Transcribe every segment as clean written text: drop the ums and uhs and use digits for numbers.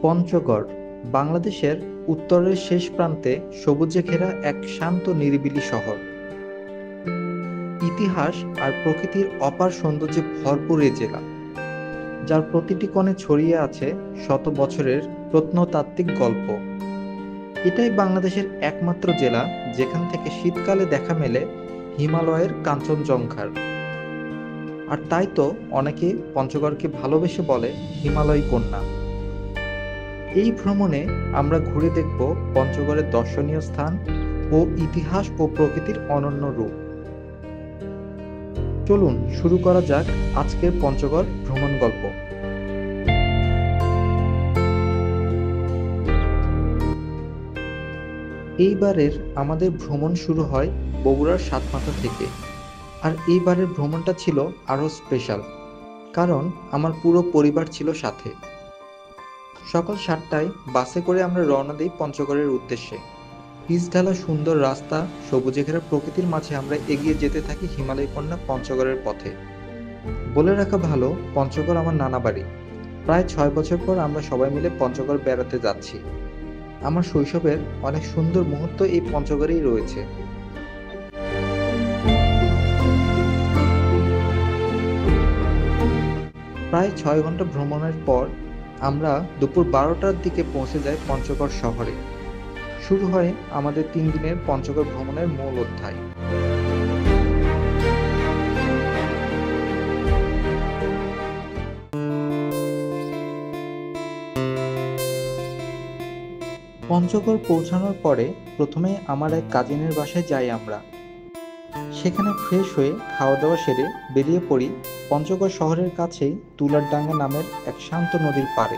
পঞ্চগড় বাংলাদেশের উত্তরের শেষ প্রান্তে সবুজে ঘেরা এক শান্ত নিরিবিলি শহর। ইতিহাস আর প্রকৃতির অপার সৌন্দর্যে ভরপুর এ জেলা, যার প্রতিটি কোণে ছড়িয়ে আছে শত বছরের প্রত্নতাত্ত্বিক গল্প। এটাই বাংলাদেশের একমাত্র জেলা যেখান থেকে শীতকালে দেখা মেলে হিমালয়ের কাঞ্চনজঙ্ঘার। আর তাই তো অনেকে পঞ্চগড়কে ভালোবেসে বলে হিমালয় কন্যা। এই ভ্রমণে আমরা ঘুরে দেখব পঞ্চগড়ের দর্শনীয় স্থান ও ইতিহাস ও প্রকৃতির অনন্য রূপ। চলুন শুরু করা যাক আজকের পঞ্চগড় ভ্রমণ গল্প। এইবারের আমাদের ভ্রমণ শুরু হয় বগুড়ার সাতমাথা থেকে। আর এইবারের ভ্রমণটা ছিল আরও স্পেশাল, কারণ আমার পুরো পরিবার ছিল সাথে। সকাল 7টায় বাসে করে আমরা রওনা দিই পঞ্চগড়ের উদ্দেশ্যে। পিচ ঢালা সুন্দর রাস্তা, সবুজে ঘেরা প্রকৃতির মাঝে আমরা এগিয়ে যেতে থাকি হিমালয় কন্যা পঞ্চগড়ের পথে। বলে রাখা ভালো, পঞ্চগড় আমার নানা বাড়ি। প্রায় 6 বছর পর আমরা সবাই মিলে পঞ্চগড় বেড়াতে যাচ্ছি। আমার শৈশবের অনেক সুন্দর মুহূর্ত এই পঞ্চগড়েই রয়েছে। প্রায় 6 ঘন্টা ভ্রমণের পর আমরা দুপুর 12টার দিকে পৌঁছে যাই পঞ্চগড় শহরে। শুরু হয় আমাদের 3 দিনের পঞ্চগড় ভ্রমণের মূল অধ্যায়। পঞ্চগড় পৌঁছানোর পরে প্রথমে আমার এক কাজিনের বাসায় যাই আমরা। সেখানে ফ্রেশ হয়ে খাওয়া দাওয়া সেরে বেরিয়ে পড়ি পঞ্চগড় শহরের কাছেই তুলারডাঙ্গা নামের এক শান্ত নদীর পাড়ে।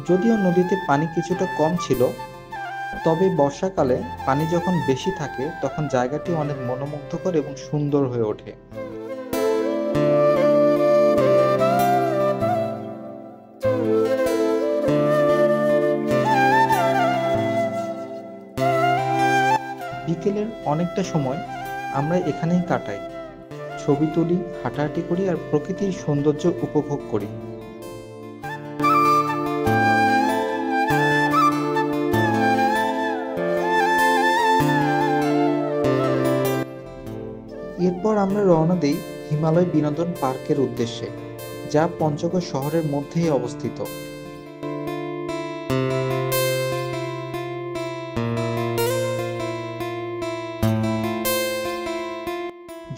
যদিও নদীতে পানি কিছুটা কম ছিল, তবে বর্ষাকালে পানি যখন বেশি থাকে তখন জায়গাটি অনেক মনোমুগ্ধকর এবং সুন্দর হয়ে ওঠে। বিকেলের অনেকটা সময় আমরা এখানেই কাটাই, ছবি তুলি, হাঁটাহাঁটি করি আর প্রকৃতির সৌন্দর্য উপভোগ করি। এরপর আমরা রওনা দিই হিমালয় বিনোদন পার্কের উদ্দেশ্যে, যা পঞ্চগড় শহরের মধ্যেই অবস্থিত।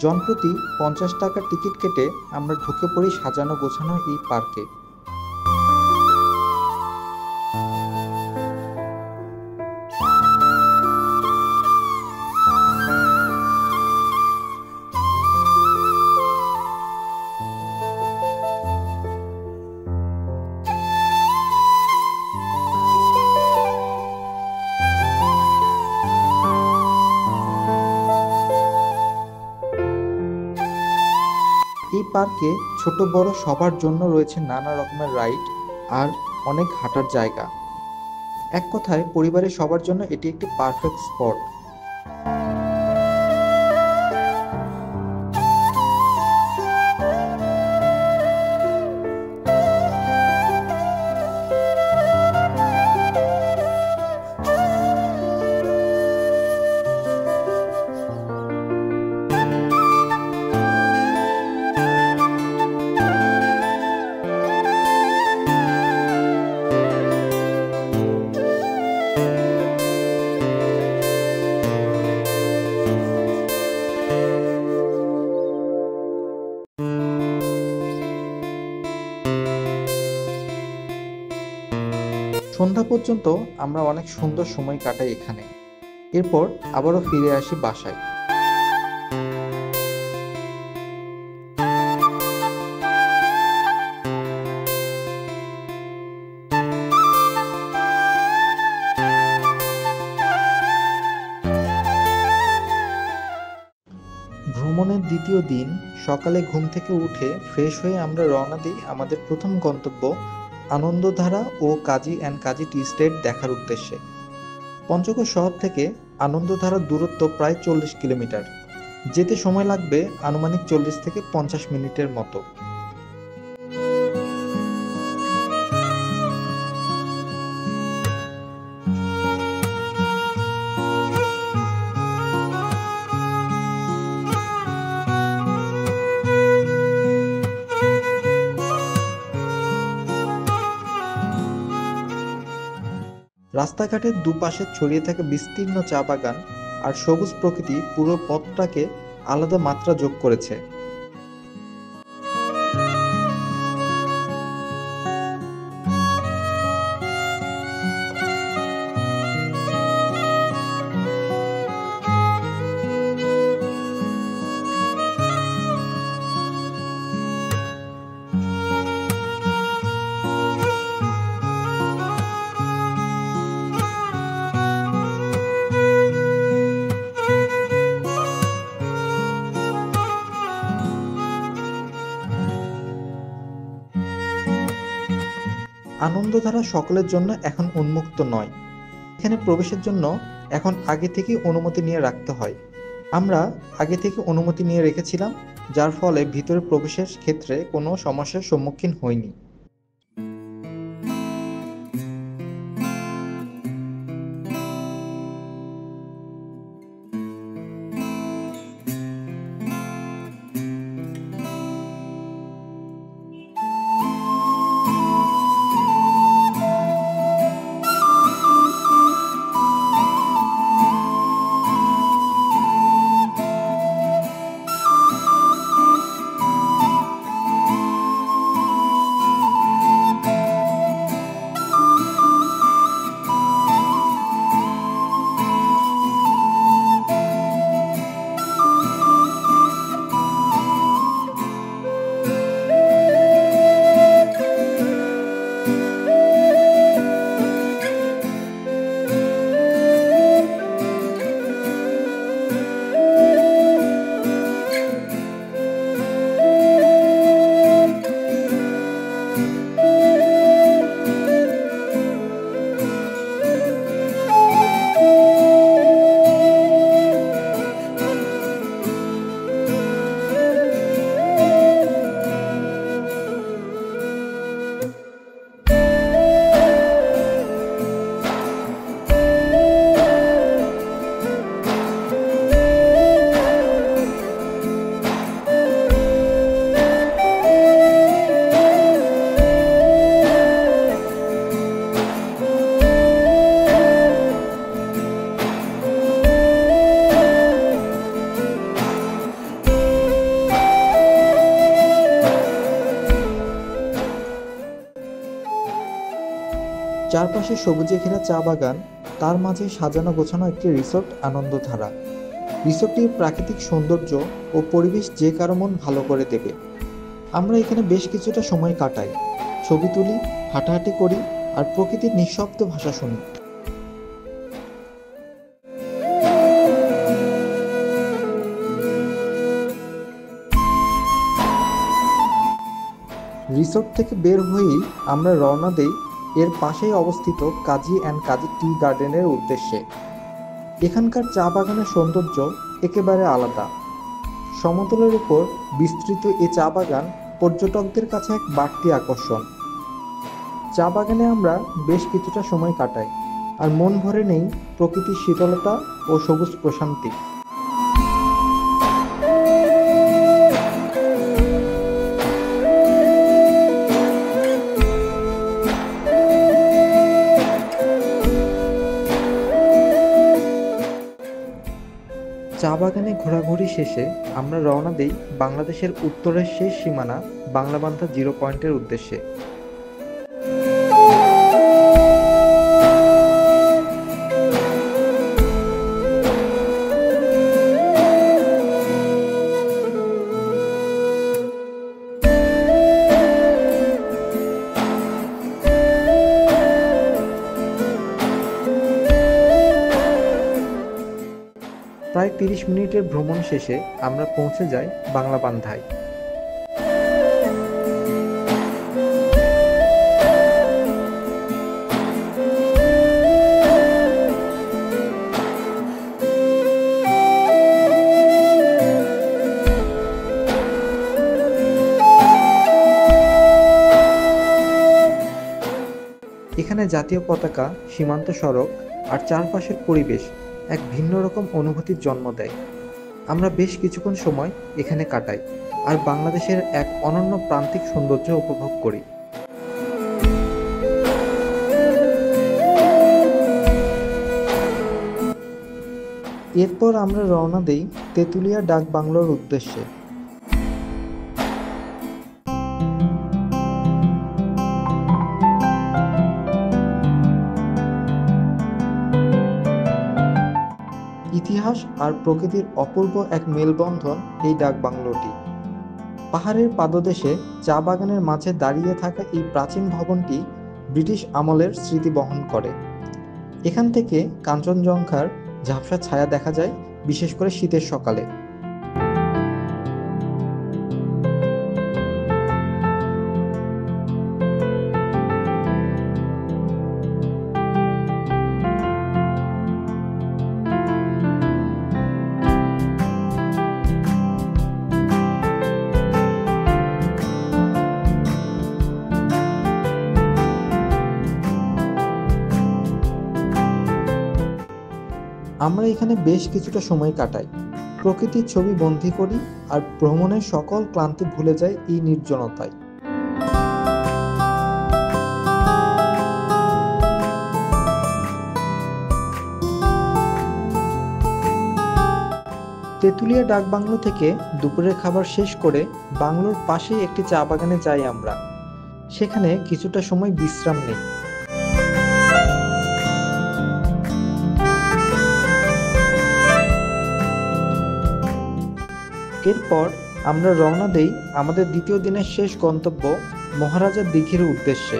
জনপ্রতি 50 টাকার টিকিট কেটে আমরা ঢুকে পড়ি সাজানো গোছানো এই পার্কে। এই পার্কে ছোট বড় সবার জন্য রয়েছে নানা রকমের রাইড আর অনেক হাঁটার জায়গা। এক কথায় পরিবারের সবার জন্য এটি একটি পারফেক্ট স্পট। সন্ধ্যা পর্যন্ত আমরা অনেক সুন্দর সময় কাটাই এখানে। এরপর আবারও ফিরে আসি বাসায়। ভ্রমণের দ্বিতীয় দিন সকালে ঘুম থেকে উঠে ফ্রেশ হয়ে আমরা রওনা দিই আমাদের প্রথম গন্তব্য আনন্দধারা ও কাজী অ্যান্ড কাজী টি স্টেট দেখার উদ্দেশ্যে। পঞ্চগড় শহর থেকে আনন্দধারার দূরত্ব প্রায় 40 কিলোমিটার। যেতে সময় লাগবে আনুমানিক 40 থেকে 50 মিনিটের মতো। রাস্তাঘাটের দুপাশে ছড়িয়ে থাকা বিস্তীর্ণ চা বাগান আর সবুজ প্রকৃতি পুরো পথটাকে আলাদা মাত্রা যোগ করেছে। আনন্দধারা সকলের জন্য এখন উন্মুক্ত নয়। এখানে প্রবেশের জন্য এখন আগে থেকে অনুমতি নিয়ে রাখতে হয়। আমরা আগে থেকে অনুমতি নিয়ে রেখেছিলাম, যার ফলে ভিতরে প্রবেশের ক্ষেত্রে কোনো সমস্যার সম্মুখীন হইনি। চারপাশে সবুজে ঘেরা চা বাগান, তার মাঝে সাজানো গোছানো একটি রিসোর্ট আনন্দধারা। রিসোর্টটির প্রাকৃতিক সৌন্দর্য ও পরিবেশ যে কারো মন ভালো করে দেবে। আমরা এখানে বেশ কিছুটা সময় কাটাই, ছবি তুলি, হাঁটাহাঁটি করি আর প্রকৃতির নিঃশব্দ ভাষা শুনি। রিসোর্ট থেকে বের হয়েই আমরা রওনা দেই এর পাশেই অবস্থিত কাজী অ্যান্ড কাজী টি গার্ডেনের উদ্দেশ্যে। এখানকার চা বাগানের সৌন্দর্য একেবারে আলাদা। সমতলের উপর বিস্তৃত এ চা বাগান পর্যটকদের কাছে এক বাড়তি আকর্ষণ। চা বাগানে আমরা বেশ কিছুটা সময় কাটাই আর মন ভরে নেই প্রকৃতির শীতলতা ও সবুজ প্রশান্তি। চা বাগানে ঘোরাঘুরি শেষে আমরা রওনা দেই বাংলাদেশের উত্তরের শেষ সীমানা বাংলাবান্ধা জিরো পয়েন্টের উদ্দেশ্যে। প্রায় 30 মিনিটের ভ্রমণ শেষে আমরা পৌঁছে যাই বাংলাবান্ধায়। এখানে জাতীয় পতাকা, সীমান্ত সড়ক আর চারপাশের পরিবেশ এক ভিন্ন রকম অনুভূতির জন্ম দেয়। আমরা বেশ কিছুক্ষণ সময় এখানে কাটাই আর বাংলাদেশের এক অনন্য প্রান্তিক সৌন্দর্য উপভোগ করি। এরপর আমরা রওনা দেই তেঁতুলিয়া ডাক বাংলোর উদ্দেশ্যে। ইতিহাস আর প্রকৃতির অপূর্ব এক মেলবন্ধন এই ডাক বাংলোটি। পাহাড়ের পাদদেশে চা বাগানের মাঝে দাঁড়িয়ে থাকা এই প্রাচীন ভবনটি ব্রিটিশ আমলের স্মৃতি বহন করে। এখান থেকে কাঞ্চনজঙ্ঘার ঝাপসা ছায়া দেখা যায়, বিশেষ করে শীতের সকালে। আমরা এখানে বেশ কিছুটা সময় কাটাই, প্রকৃতির ছবি বন্দী করি আর ভ্রমণের সকল ক্লান্তি ভুলে যাই এই নির্জনতায়। তেঁতুলিয়া ডাক বাংলো থেকে দুপুরের খাবার শেষ করে বাংলোর পাশেই একটি চা বাগানে যাই আমরা। সেখানে কিছুটা সময় বিশ্রাম নেই। এরপর আমরা রওনা দেই আমাদের দ্বিতীয় দিনের শেষ গন্তব্য মহারাজা দিঘির উদ্দেশ্যে।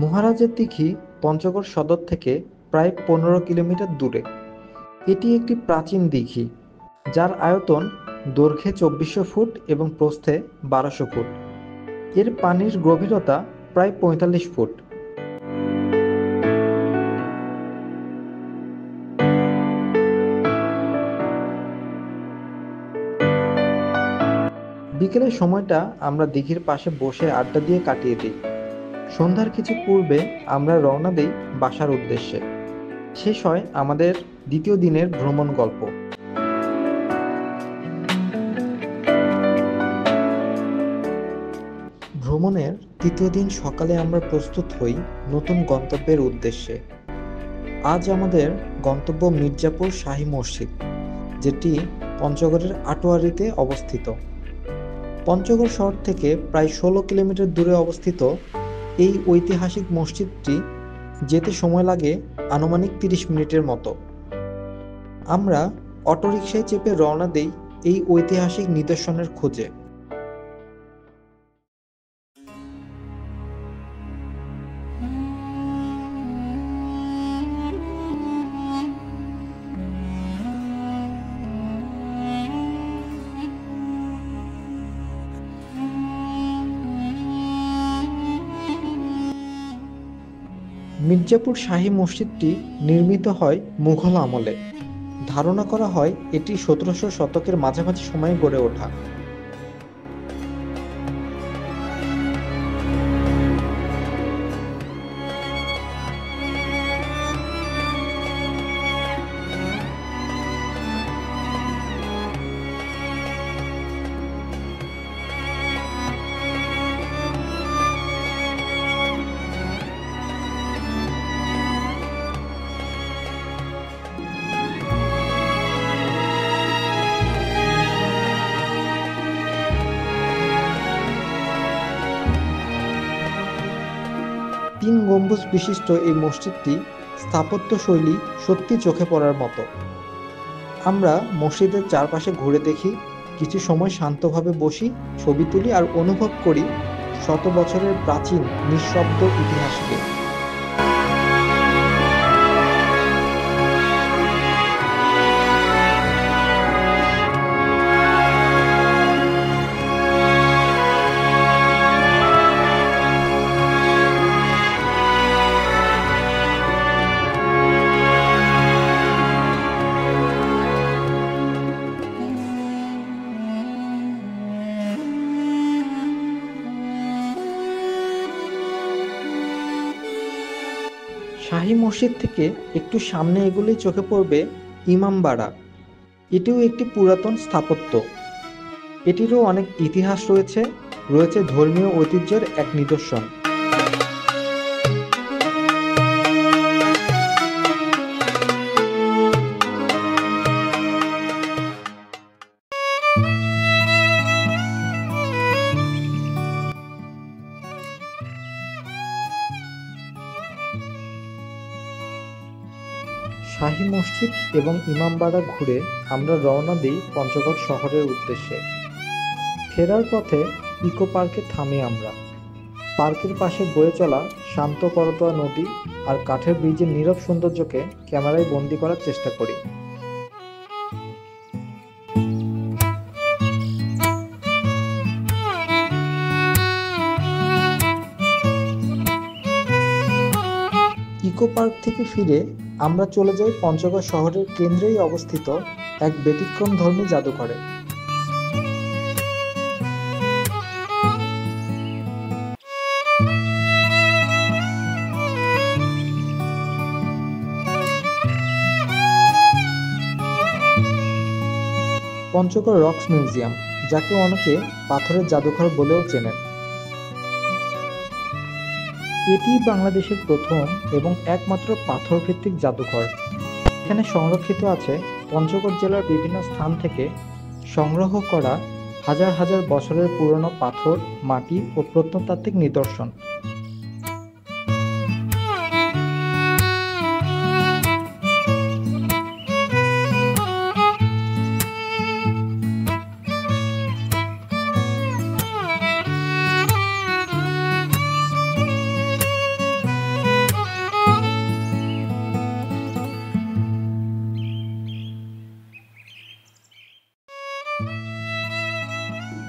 মহারাজের দিঘি পঞ্চগড় সদর থেকে প্রায় 15 কিলোমিটার দূরে। এটি একটি প্রাচীন দিঘি, যার আয়তন দৈর্ঘ্যে 2400 ফুট এবং প্রস্থে 1200 ফুট। এর পানির গভীরতা প্রায় 45 ফুট। বিকেলের সময়টা আমরা দিঘির পাশে বসে আড্ডা দিয়ে কাটিয়ে দিই। সন্ধ্যার কিছু পূর্বে আমরা রওনা দেই বাসার উদ্দেশ্যে। শেষ হয় আমাদের দ্বিতীয় দিনের ভ্রমণ গল্প। ভ্রমণের তৃতীয় দিন সকালে আমরা প্রস্তুত হই নতুন গন্তব্যের উদ্দেশ্যে। আজ আমাদের গন্তব্য মির্জাপুর শাহী মসজিদ, যেটি পঞ্চগড়ের আটোয়ারীতে অবস্থিত। পঞ্চগড় শহর থেকে প্রায় 16 কিলোমিটার দূরে অবস্থিত এই ঐতিহাসিক মসজিদটি যেতে সময় লাগে আনুমানিক 30 মিনিটের মতো। আমরা অটোরিকশায় চেপে রওনা দেই এই ঐতিহাসিক নিদর্শনের খোঁজে। মির্জাপুর শাহী মসজিদটি নির্মিত হয় মুঘল আমলে। ধারণা করা হয় এটি 1700 শতকের মাঝামাঝি সময়ে গড়ে ওঠা। তিন গম্বুজ বিশিষ্ট এই মসজিদটি স্থাপত্য শৈলী সত্যি চোখে পড়ার মতো। আমরা মসজিদের চারপাশে ঘুরে দেখি, কিছু সময় শান্তভাবে বসি, ছবি তুলি আর অনুভব করি শত বছরের প্রাচীন নিঃশব্দ ইতিহাসকে। শাহী মসজিদ থেকে একটু সামনে এগুলেই চোখে পড়বে ইমামবাড়া। এটিও একটি পুরাতন স্থাপত্য। এটিরও অনেক ইতিহাস রয়েছে, রয়েছে ধর্মীয় ঐতিহ্যের এক নিদর্শন। শাহী মসজিদ এবং ইমামবাড়া ঘুরে আমরা রওনা দিই পঞ্চগড় শহরের উদ্দেশ্যে। ফেরার পথে ইকো পার্কে থামি আমরা। পার্কের পাশে বয়ে চলা শান্ত করতোয়া নদী আর কাঠের ব্রিজের নীরব সৌন্দর্যকে ক্যামেরায় বন্দি করার চেষ্টা করি। ইকো পার্ক থেকে ফিরে আমরা চলে যাই পঞ্চগড় শহরের কেন্দ্রেই অবস্থিত এক ব্যতিক্রমধর্মী জাদুঘরে। পঞ্চগড় রক্স মিউজিয়াম, যাকে অনেকে পাথরের জাদুঘর বলেও চেনেন। এটি বাংলাদেশের প্রথম এবং একমাত্র পাথর ভিত্তিক জাদুঘর। এখানে সংরক্ষিত আছে পঞ্চগড় জেলার বিভিন্ন স্থান থেকে সংগ্রহ করা হাজার হাজার বছরের পুরনো পাথর, মাটি ও প্রত্নতাত্ত্বিক নিদর্শন।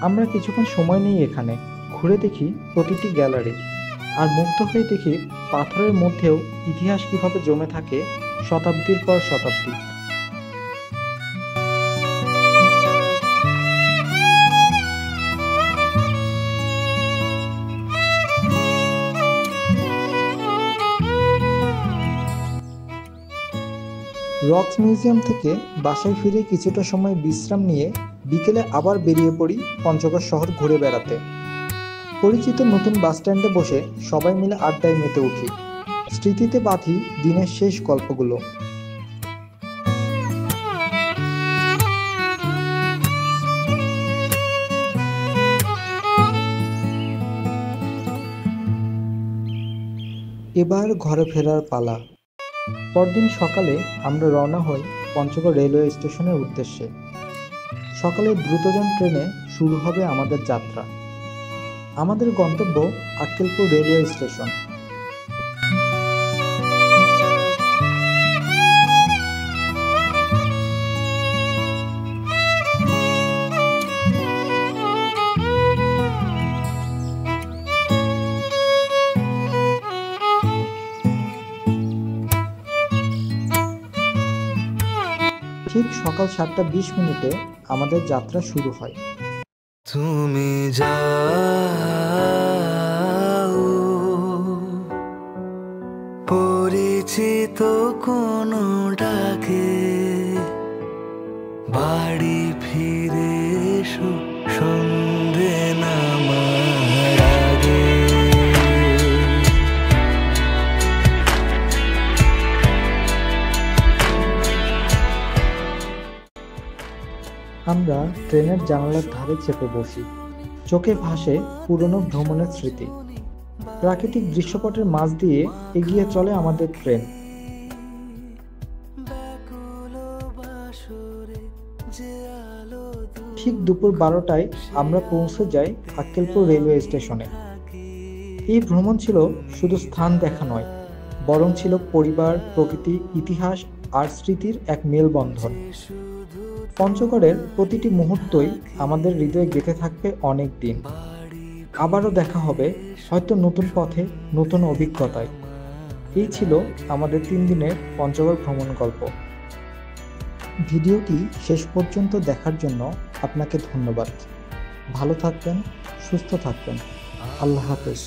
আমরা কিছুক্ষণ সময় নিই এখানে, ঘুরে দেখি প্রতিটি গ্যালারি, আর মুগ্ধ হয়ে দেখি পাথরের মধ্যেও ইতিহাস কিভাবে জমে থাকে শতাব্দীর পর শতাব্দী। রক্স মিউজিয়াম থেকে বাসায় ফিরে কিছুটা সময় বিশ্রাম নিয়ে বিকেলে আবার বেরিয়ে পড়ি পঞ্চগড় শহর ঘুরে বেড়াতে। পরিচিত নতুন বাসস্ট্যান্ডে বসে সবাই মিলে আড্ডায় মেতে উঠি, স্মৃতিতে বাঁধি দিনের শেষ গল্পগুলো। এবার ঘরে ফেরার পালা। পরদিন সকালে আমরা রওনা হই পঞ্চগড় রেলওয়ে স্টেশনের উদ্দেশ্যে। সকালে দ্রুতযান ট্রেনে শুরু হবে আমাদের যাত্রা। আমাদের গন্তব্য আক্কেলপুর রেলওয়ে স্টেশন। ঠিক সকাল 7:20 আমাদের যাত্রা শুরু হয়। তুমি যাও পরিচিত কোনো ডাকে, বাড়ি ফিরে এসো সন্ধে নামার আগে। আমরা ট্রেনের জানালার ধারে চেপে বসি। চোখে ভাসে পুরনো ভ্রমণের স্মৃতি। প্রাকৃতিক দৃশ্যপটের মাঝ দিয়ে এগিয়ে চলে আমাদের ট্রেন। ঠিক দুপুর 12টায় আমরা পৌঁছে যাই আক্কেলপুর রেলওয়ে স্টেশনে। এই ভ্রমণ ছিল শুধু স্থান দেখা নয়, বরং ছিল পরিবার, প্রকৃতি, ইতিহাস আর স্মৃতির এক মেলবন্ধন। পঞ্চগড়ের প্রতিটি মুহূর্তই আমাদের হৃদয়ে গেঁথে থাকবে অনেক দিন। আবারও দেখা হবে, হয়তো নতুন পথে, নতুন অভিজ্ঞতায়। এই ছিল আমাদের 3 দিনের পঞ্চগড় ভ্রমণ গল্প। ভিডিওটি শেষ পর্যন্ত দেখার জন্য আপনাকে ধন্যবাদ। ভালো থাকবেন, সুস্থ থাকবেন। আল্লাহ হাফেজ।